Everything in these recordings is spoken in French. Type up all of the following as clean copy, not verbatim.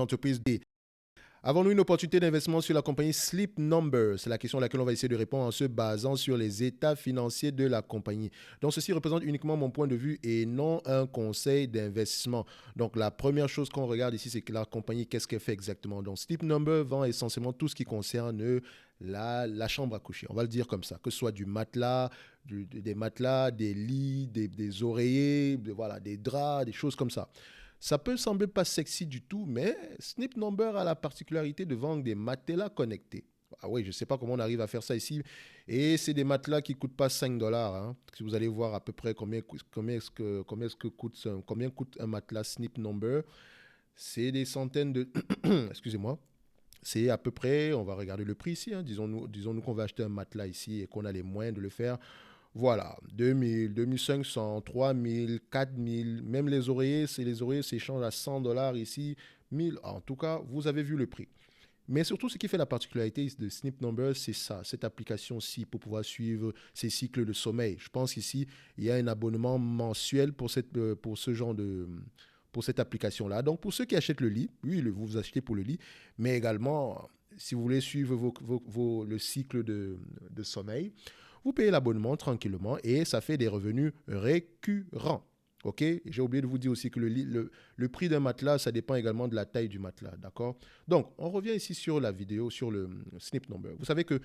entreprise D. Avons-nous une opportunité d'investissement sur la compagnie Sleep Number? C'est la question à laquelle on va essayer de répondre en se basant sur les états financiers de la compagnie. Donc, ceci représente uniquement mon point de vue et non un conseil d'investissement. Donc, la première chose qu'on regarde ici, c'est que la compagnie, qu'est-ce qu'elle fait exactement? Donc, Sleep Number vend essentiellement tout ce qui concerne la chambre à coucher. On va le dire comme ça, que ce soit du matelas, des matelas, des lits, des oreillers, voilà, des draps, des choses comme ça. Ça peut sembler pas sexy du tout, mais Sleep Number a la particularité de vendre des matelas connectés. Ah oui, je ne sais pas comment on arrive à faire ça ici. Et c'est des matelas qui ne coûtent pas 5 dollars. Hein. Si vous allez voir à peu près combien coûte un matelas Sleep Number, c'est des centaines de... Excusez-moi. C'est à peu près, on va regarder le prix ici. Hein. Disons-nous qu'on va acheter un matelas ici et qu'on a les moyens de le faire. Voilà, 2000, 2500, 3000, 4000, même les oreillers s'échangent à 100 dollars ici, 1000. En tout cas, vous avez vu le prix. Mais surtout, ce qui fait la particularité de Sleep Number, c'est ça, cette application-ci pour pouvoir suivre ces cycles de sommeil. Je pense qu'ici, il y a un abonnement mensuel pour ce genre pour cette application-là. Donc, pour ceux qui achètent le lit, oui, vous achetez pour le lit, mais également, si vous voulez suivre le cycle de sommeil, vous payez l'abonnement tranquillement et ça fait des revenus récurrents. OK? J'ai oublié de vous dire aussi que le prix d'un matelas, ça dépend également de la taille du matelas. D'accord? Donc, on revient ici sur la vidéo, sur le Snip Number. Vous savez que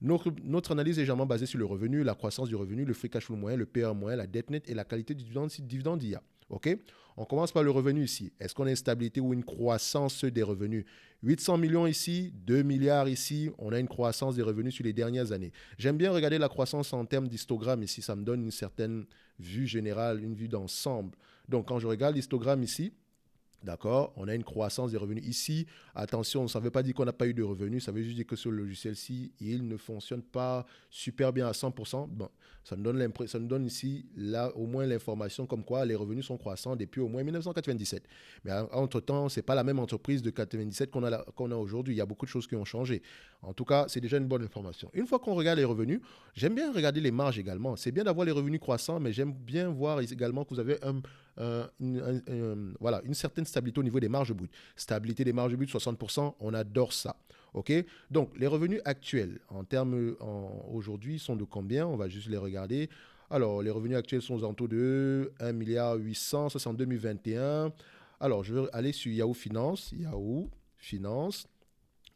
notre analyse est généralement basée sur le revenu, la croissance du revenu, le free cash flow moyen, le PR moyen, la dette nette et la qualité du dividende d'IA. OK? On commence par le revenu ici. Est-ce qu'on a une stabilité ou une croissance des revenus? 800 millions ici, 2 milliards ici. On a une croissance des revenus sur les dernières années. J'aime bien regarder la croissance en termes d'histogramme ici. Ça me donne une certaine vue générale, une vue d'ensemble. Donc, quand je regarde l'histogramme ici, d'accord, on a une croissance des revenus. Ici, attention, ça ne veut pas dire qu'on n'a pas eu de revenus, ça veut juste dire que sur le logiciel-ci, il ne fonctionne pas super bien à 100%. Bon, ça nous donne ici, là, au moins l'information comme quoi les revenus sont croissants depuis au moins 1997. Mais entre-temps, ce n'est pas la même entreprise de 97 qu'on a aujourd'hui. Il y a beaucoup de choses qui ont changé. En tout cas, c'est déjà une bonne information. Une fois qu'on regarde les revenus, j'aime bien regarder les marges également. C'est bien d'avoir les revenus croissants, mais j'aime bien voir également que vous avez voilà, une certaine stabilité au niveau des marges brutes. Stabilité des marges brutes, 60%, on adore ça. OK? Donc, les revenus actuels, aujourd'hui, sont de combien? On va juste les regarder. Alors, les revenus actuels sont aux alentours de 1,8 milliard, ça c'est en 2021. Alors, je vais aller sur Yahoo Finance. Yahoo Finance.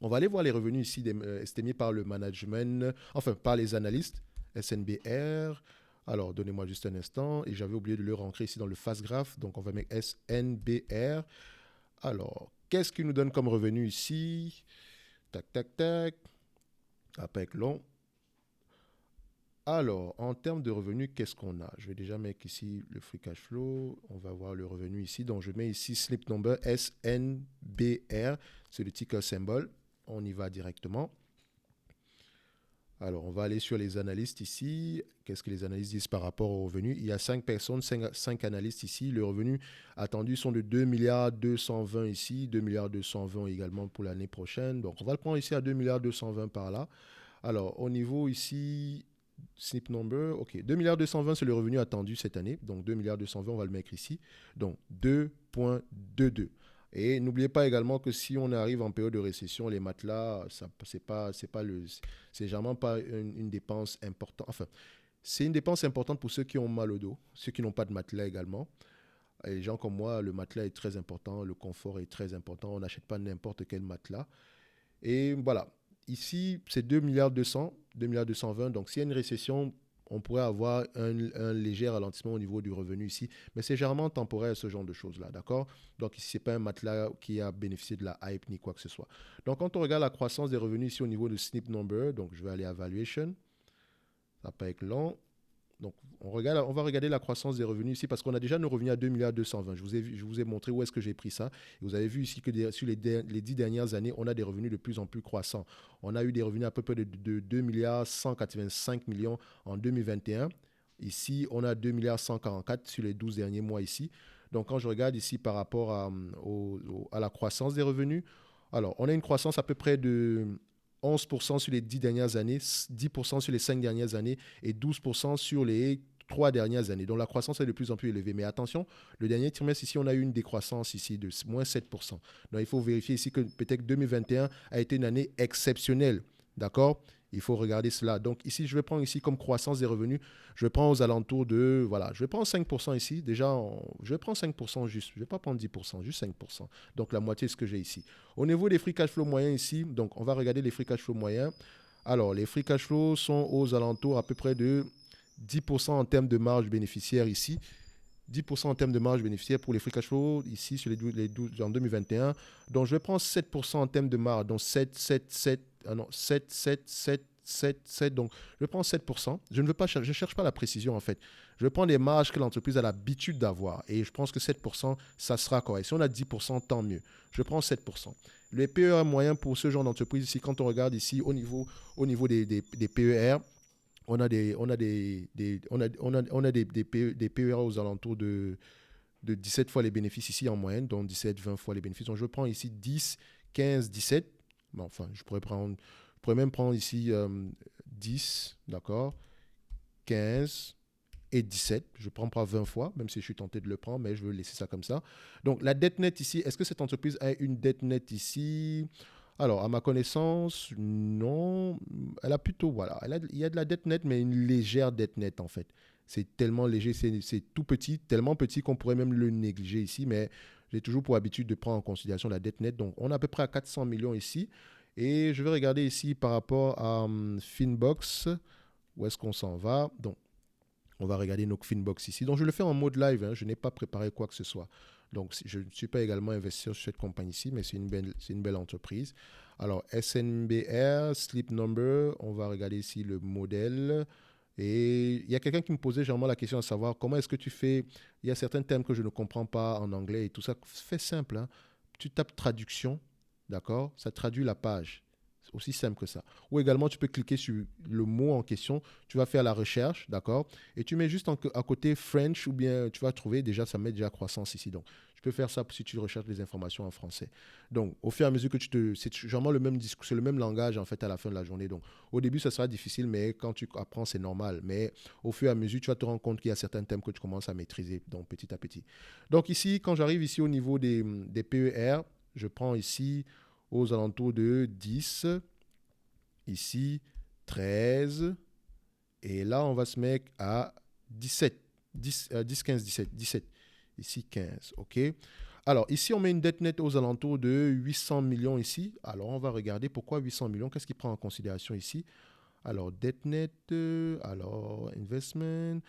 On va aller voir les revenus ici estimés par le management, enfin par les analystes, SNBR. Alors, donnez-moi juste un instant. Et j'avais oublié de le rentrer ici dans le fast graph. Donc, on va mettre SNBR. Alors, qu'est-ce qu'il nous donne comme revenu ici? Tac, tac, tac. Avec long. Alors, en termes de revenus, qu'est-ce qu'on a? Je vais déjà mettre ici le free cash flow. On va voir le revenu ici. Donc, je mets ici Sleep Number SNBR. C'est le ticker symbole. On y va directement. Alors, on va aller sur les analystes ici. Qu'est-ce que les analystes disent par rapport au revenu? Il y a 5 personnes, 5 analystes ici. Le revenu attendu sont de 2 milliards 220 ici, 2 milliards 220 également pour l'année prochaine. Donc, on va le prendre ici à 2 milliards 220 par là. Alors, au niveau ici, Snip Number, ok, 2 milliards 220, c'est le revenu attendu cette année. Donc, 2 milliards 220, on va le mettre ici. Donc, 2,22. Et n'oubliez pas également que si on arrive en période de récession, les matelas, c'est généralement pas une dépense importante. Enfin, c'est une dépense importante pour ceux qui ont mal au dos, ceux qui n'ont pas de matelas également. Et les gens comme moi, le matelas est très important, le confort est très important. On n'achète pas n'importe quel matelas. Et voilà. Ici, c'est 2 milliards 200, 2 milliards 220. Donc, s'il y a une récession, on pourrait avoir un léger ralentissement au niveau du revenu ici. Mais c'est généralement temporaire, ce genre de choses-là, d'accord? Donc, ici, ce n'est pas un matelas qui a bénéficié de la hype ni quoi que ce soit. Donc, quand on regarde la croissance des revenus ici au niveau de Snip Number, donc je vais aller à Valuation. Ça va pas être long. Donc, on va regarder la croissance des revenus ici parce qu'on a déjà nos revenus à 2 milliards 220. Je vous ai montré où est-ce que j'ai pris ça. Et vous avez vu ici que sur les 10 dernières années, on a des revenus de plus en plus croissants. On a eu des revenus à peu près de 2 milliards 185 millions en 2021. Ici, on a 2 milliards 144 sur les 12 derniers mois ici. Donc, quand je regarde ici par rapport à la croissance des revenus, alors, on a une croissance à peu près de 11% sur les 10 dernières années, 10% sur les 5 dernières années et 12% sur les 3 dernières années. Donc la croissance est de plus en plus élevée. Mais attention, le dernier trimestre ici, on a eu une décroissance ici de moins 7%. Donc il faut vérifier ici que peut-être 2021 a été une année exceptionnelle. D'accord? Il faut regarder cela. Donc ici, je vais prendre ici comme croissance des revenus. Je prends aux alentours de, voilà, je vais prendre 5% ici. Déjà, je vais prendre 5% juste. Je ne vais pas prendre 10%, juste 5%. Donc la moitié de ce que j'ai ici. Au niveau des free cash flow moyens ici, donc on va regarder les free cash flow moyens. Alors, les free cash flow sont aux alentours à peu près de 10% en termes de marge bénéficiaire ici. 10% en termes de marge bénéficiaire pour les free cash flow ici sur les 12 en 2021. Donc, je vais prendre 7% en termes de marge. Donc, 7, 7, 7, non, 7, 7, 7, 7, 7. Donc, je prends 7%. Je ne cherche pas la précision en fait. Je prends les marges que l'entreprise a l'habitude d'avoir. Et je pense que 7%, ça sera correct. Si on a 10%, tant mieux. Je prends 7%. Les PER moyens pour ce genre d'entreprise ici, quand on regarde ici au niveau des PER, on a des PER aux alentours de 17 fois les bénéfices ici en moyenne, donc 17, 20 fois les bénéfices. Donc je prends ici 10, 15, 17. Bon, enfin, je pourrais même prendre ici 10, d'accord, 15 et 17. Je ne prends pas 20 fois, même si je suis tenté de le prendre, mais je veux laisser ça comme ça. Donc la dette nette ici, est-ce que cette entreprise a une dette nette ici? Alors, à ma connaissance, non. Elle a plutôt, voilà, il y a de la dette nette, mais une légère dette nette en fait. C'est tellement léger, c'est tout petit, tellement petit qu'on pourrait même le négliger ici, mais j'ai toujours pour habitude de prendre en considération la dette nette. Donc, on est à peu près à 400 millions ici. Et je vais regarder ici par rapport à Finbox, où est-ce qu'on s'en va. Donc, on va regarder nos Finbox ici. Donc, je le fais en mode live, hein, je n'ai pas préparé quoi que ce soit. Donc, je ne suis pas également investisseur sur cette compagnie-ci, mais c'est une belle entreprise. Alors, SNBR, Sleep Number, on va regarder ici le modèle. Et il y a quelqu'un qui me posait généralement la question de savoir comment est-ce que tu fais. Il y a certains termes que je ne comprends pas en anglais et tout ça. Fais simple, hein. Tu tapes traduction, d'accord? Ça traduit la page. C'est aussi simple que ça. Ou également, tu peux cliquer sur le mot en question. Tu vas faire la recherche, d'accord? Et tu mets juste à côté French ou bien tu vas trouver déjà, ça met déjà croissance ici. Donc, tu peux faire ça si tu recherches des informations en français. Donc, au fur et à mesure que c'est généralement le même discours, c'est le même langage en fait à la fin de la journée. Donc, au début, ça sera difficile, mais quand tu apprends, c'est normal. Mais au fur et à mesure, tu vas te rendre compte qu'il y a certains thèmes que tu commences à maîtriser, donc petit à petit. Donc, ici, quand j'arrive ici au niveau des PER, je prends ici aux alentours de 10, ici 13, et là, on va se mettre à 17, 10, 10 15, 17, 17, ici 15, ok. Alors, ici, on met une dette nette aux alentours de 800 millions ici. Alors, on va regarder pourquoi 800 millions, qu'est-ce qu'il prend en considération ici. Alors, dette nette, alors, investment.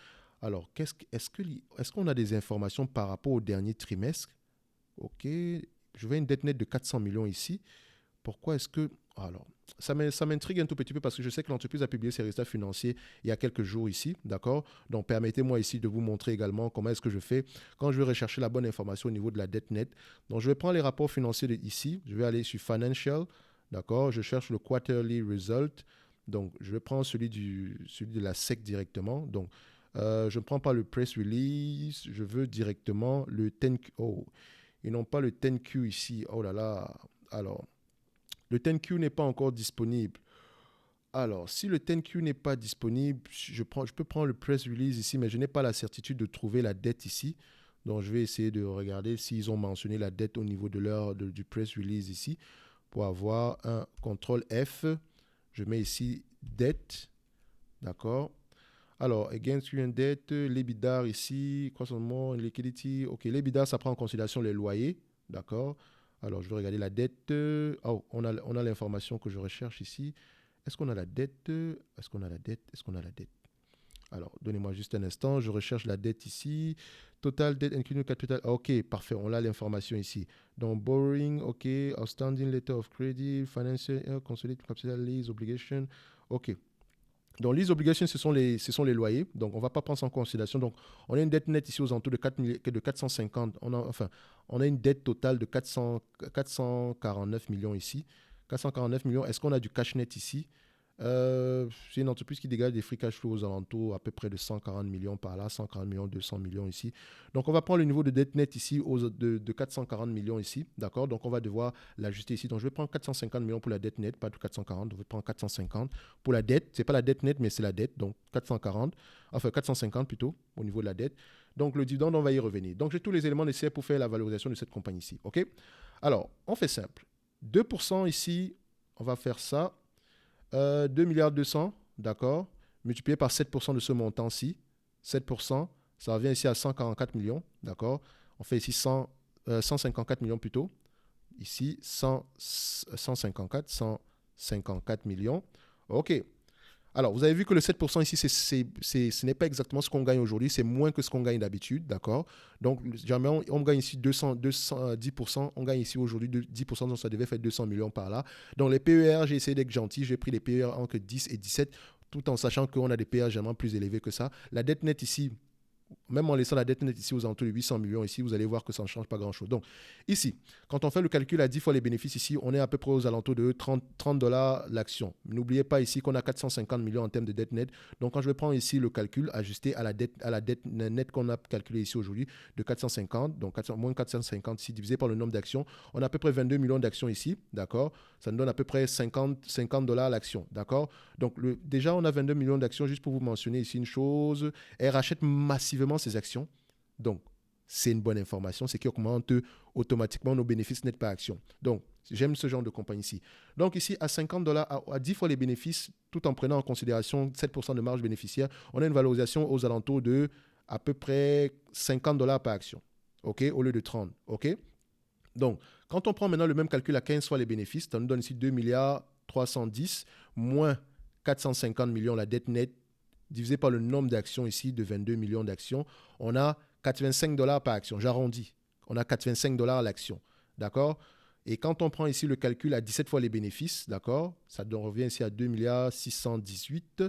Alors, est-ce qu'on a des informations par rapport au dernier trimestre? Ok, je veux une dette nette de 400 millions ici. Pourquoi est-ce que... Alors, ça m'intrigue un tout petit peu parce que je sais que l'entreprise a publié ses résultats financiers il y a quelques jours ici, d'accord? Donc, permettez-moi ici de vous montrer également comment est-ce que je fais quand je vais rechercher la bonne information au niveau de la dette nette. Donc, je vais prendre les rapports financiers ici. Je vais aller sur Financial, d'accord? Je cherche le Quarterly Result. Donc, je vais prendre celui de la SEC directement. Donc, je ne prends pas le Press Release. Je veux directement le 10Q. Oh, ils n'ont pas le 10Q ici. Oh là là. Alors, le 10Q n'est pas encore disponible. Alors, si le 10Q n'est pas disponible, je peux prendre le press release ici, mais je n'ai pas la certitude de trouver la dette ici. Donc, je vais essayer de regarder s'ils ont mentionné la dette au niveau du press release ici pour avoir un contrôle F. Je mets ici dette. D'accord. Alors, against current debt, l'EBITDA ici, croissance liquidity. OK, l'EBITDA, ça prend en considération les loyers. D'accord. Alors, je vais regarder la dette. Oh, on a l'information que je recherche ici. Est-ce qu'on a la dette? Est-ce qu'on a la dette? Est-ce qu'on a la dette? Alors, donnez-moi juste un instant. Je recherche la dette ici. Total debt including capital. OK, parfait. On a l'information ici. Donc, borrowing, OK. Outstanding letter of credit, financial, consolidated capital lease, obligation. OK. Donc, les obligations, ce sont les loyers. Donc, on ne va pas prendre ça en considération. Donc, on a une dette nette ici aux alentours de 450. On a une dette totale de 449 millions ici. 449 millions. Est-ce qu'on a du cash net ici? C'est une entreprise qui dégage des free cash flow aux alentours à peu près de 140 millions par là, 140 millions, 200 millions ici. Donc, on va prendre le niveau de dette nette ici de 440 millions ici, d'accord? Donc, on va devoir l'ajuster ici. Donc, je vais prendre 450 millions pour la dette nette, pas de 440. Donc, je vais prendre 450 pour la dette. Ce n'est pas la dette nette, mais c'est la dette. Donc, 440, enfin 450 plutôt, au niveau de la dette. Donc, le dividende, on va y revenir. Donc, j'ai tous les éléments nécessaires pour faire la valorisation de cette compagnie ici, OK? Alors, on fait simple. 2% ici, on va faire ça. 2 milliards 200, d'accord, multiplié par 7% de ce montant-ci. 7%, ça revient ici à 144 millions, d'accord. On fait ici 154 millions plutôt. Ici, 154 millions. OK. Alors, vous avez vu que le 7% ici, ce n'est pas exactement ce qu'on gagne aujourd'hui, c'est moins que ce qu'on gagne d'habitude, d'accord? Donc, jamais on gagne ici 10%, on gagne ici aujourd'hui 10%, donc ça devait faire 200 millions par là. Donc, les PER, j'ai essayé d'être gentil, j'ai pris les PER entre 10 et 17, tout en sachant qu'on a des PER généralement plus élevés que ça. La dette nette ici, même en laissant la dette nette ici aux alentours de 800 millions ici, vous allez voir que ça ne change pas grand-chose. Donc, ici, quand on fait le calcul à 10 fois les bénéfices ici, on est à peu près aux alentours de 30 $ l'action. N'oubliez pas ici qu'on a 450 millions en termes de dette nette. Donc, quand je vais prendre ici le calcul ajusté à la dette nette qu'on a calculée ici aujourd'hui de 450, donc moins 450 ici divisé par le nombre d'actions, on a à peu près 22 millions d'actions ici, d'accord? Ça nous donne à peu près 50 $ l'action, d'accord? Donc, déjà, on a 22 millions d'actions. Juste pour vous mentionner ici une chose, elle rachète massivement ses actions. Donc, c'est une bonne information. C'est qui augmente automatiquement nos bénéfices nets par action. Donc, j'aime ce genre de compagnie ici. Donc, ici, à 50 $, à 10 fois les bénéfices, tout en prenant en considération 7% de marge bénéficiaire, on a une valorisation aux alentours de à peu près 50 $ par action. OK? Au lieu de 30. OK? Donc, quand on prend maintenant le même calcul à 15 fois les bénéfices, ça nous donne ici 2 milliards 310 moins 450 millions la dette nette divisé par le nombre d'actions ici de 22 millions d'actions, on a 85 $ par action. J'arrondis. On a 85 $ l'action. D'accord? Et quand on prend ici le calcul à 17 fois les bénéfices, d'accord, ça revient ici à 2 milliards 618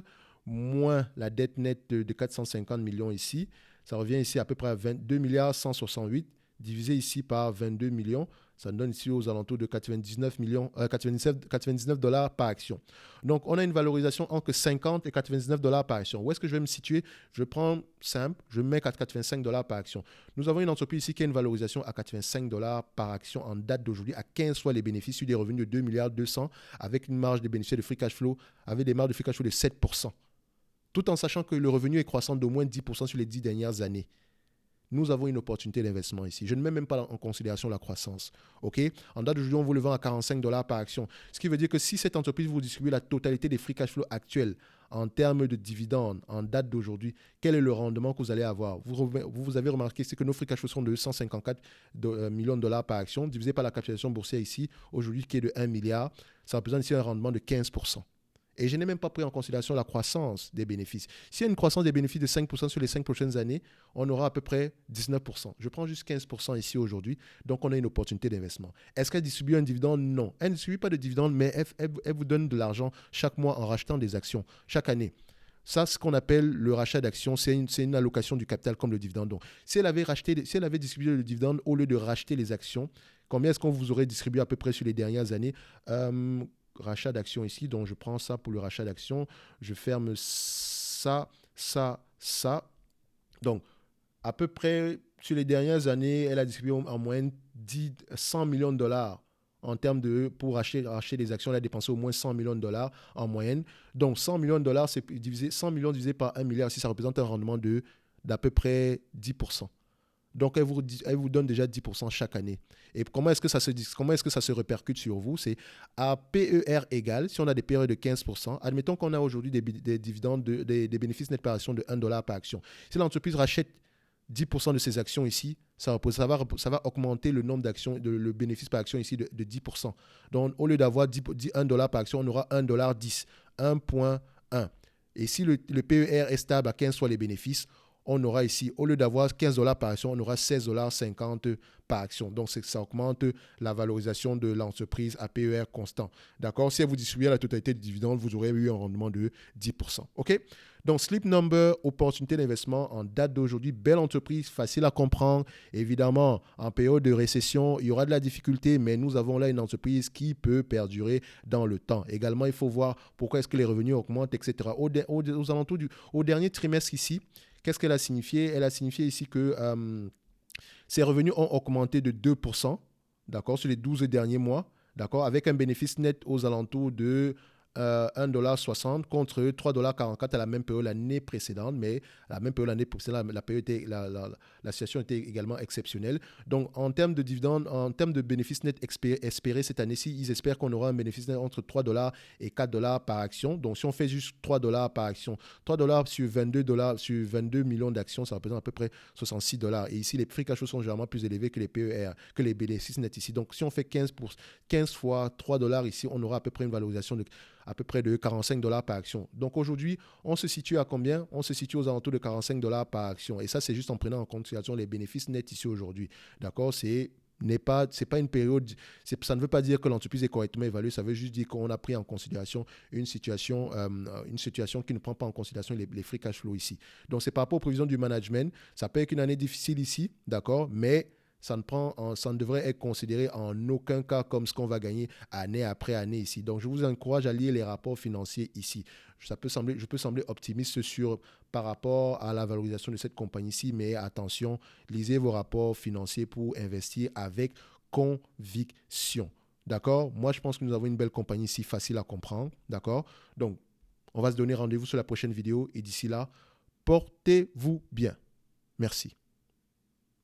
moins la dette nette de 450 millions ici, ça revient ici à peu près à 22 milliards 168 divisé ici par 22 millions, ça nous donne ici aux alentours de 99 $ par action. Donc, on a une valorisation entre 50 et 99 $ par action. Où est-ce que je vais me situer? Je prends simple, je mets 85 $ par action. Nous avons une entreprise ici qui a une valorisation à 85 $ par action en date d'aujourd'hui, à 15 fois les bénéfices sur des revenus de 2 milliards 200 avec une marge de bénéfice de free cash flow, avec des marges de free cash flow de 7%. Tout en sachant que le revenu est croissant d'au moins 10% sur les 10 dernières années. Nous avons une opportunité d'investissement ici. Je ne mets même pas en considération la croissance. Okay? En date d'aujourd'hui, on vous le vend à 45 $ par action. Ce qui veut dire que si cette entreprise vous distribue la totalité des free cash flow actuels en termes de dividendes, en date d'aujourd'hui, quel est le rendement que vous allez avoir? Vous avez remarqué, c'est que nos free cash flow sont de 154 millions de dollars par action, divisé par la capitalisation boursière ici, aujourd'hui, qui est de 1 milliard. Ça représente ici un rendement de 15%. Et je n'ai même pas pris en considération la croissance des bénéfices. S'il y a une croissance des bénéfices de 5% sur les 5 prochaines années, on aura à peu près 19%. Je prends juste 15% ici aujourd'hui, donc on a une opportunité d'investissement. Est-ce qu'elle distribue un dividende? Non. Elle ne distribue pas de dividende, mais elle vous donne de l'argent chaque mois en rachetant des actions, chaque année. Ça, ce qu'on appelle le rachat d'actions, c'est une allocation du capital comme le dividende. Donc, si elle avait distribué le dividende au lieu de racheter les actions, combien est-ce qu'on vous aurait distribué à peu près sur les dernières années? Rachat d'actions ici, donc je prends ça pour le rachat d'actions, je ferme ça. Donc, à peu près, sur les dernières années, elle a distribué en moyenne 100 millions de dollars en termes pour racheter des actions, elle a dépensé au moins 100 millions de dollars en moyenne. Donc, 100 millions de dollars, c'est 100 millions divisé par 1 milliard, si ça représente un rendement d'à peu près 10%. Donc, elle vous donne déjà 10% chaque année. Et comment est-ce que ça se répercute sur vous? C'est à PER égal, si on a des PER de 15%, admettons qu'on a aujourd'hui des dividendes, des bénéfices nets par action de 1 $ par action. Si l'entreprise rachète 10% de ses actions ici, ça va augmenter le nombre d'actions, le bénéfice par action ici de 10%. Donc, au lieu d'avoir 1 $ par action, on aura 1,10 $, 1,1. Et si le PER est stable à 15 fois les bénéfices, on aura ici, au lieu d'avoir 15 $ par action, on aura 16,50 $ par action. Donc, ça augmente la valorisation de l'entreprise à PER constant. D'accord? Si vous distribuez la totalité du dividende, vous aurez eu un rendement de 10%. OK? Donc, Sleep Number, opportunité d'investissement en date d'aujourd'hui, belle entreprise, facile à comprendre. Évidemment, en période de récession, il y aura de la difficulté, mais nous avons là une entreprise qui peut perdurer dans le temps. Également, il faut voir pourquoi est-ce que les revenus augmentent, etc. Aux alentours au dernier trimestre ici, qu'est-ce qu'elle a signifié? Elle a signifié ici que ses revenus ont augmenté de 2%, d'accord, sur les 12 derniers mois, d'accord, avec un bénéfice net aux alentours de 1,60 $ contre 3,44 $ à la même période l'année précédente, mais à la même période l'année précédente, la situation était également exceptionnelle. Donc, en termes de dividendes, en termes de bénéfices nets espérés cette année-ci, ils espèrent qu'on aura un bénéfice net entre 3 $ et 4 $ par action. Donc, si on fait juste 3 $ par action, 3 $ sur 22 millions d'actions, ça représente à peu près 66 $. Et ici, les free cash flow sont généralement plus élevés que les PER, que les bénéfices nets ici. Donc, si on fait 15 fois 3 $ ici, on aura à peu près une valorisation de à peu près de 45 $ par action. Donc aujourd'hui, on se situe à combien? On se situe aux alentours de 45 $ par action. Et ça, c'est juste en prenant en considération les bénéfices nets ici aujourd'hui. D'accord? C'est pas une période, ça ne veut pas dire que l'entreprise est correctement évaluée, ça veut juste dire qu'on a pris en considération une situation qui ne prend pas en considération les free cash flow ici. Donc c'est par rapport aux prévisions du management, ça peut être une année difficile ici, d'accord, mais ça ne devrait être considéré en aucun cas comme ce qu'on va gagner année après année ici. Donc, je vous encourage à lire les rapports financiers ici. Je peux sembler optimiste par rapport à la valorisation de cette compagnie-ci, mais attention, lisez vos rapports financiers pour investir avec conviction. D'accord? Moi, je pense que nous avons une belle compagnie ici, facile à comprendre. D'accord? Donc, on va se donner rendez-vous sur la prochaine vidéo et d'ici là, portez-vous bien. Merci.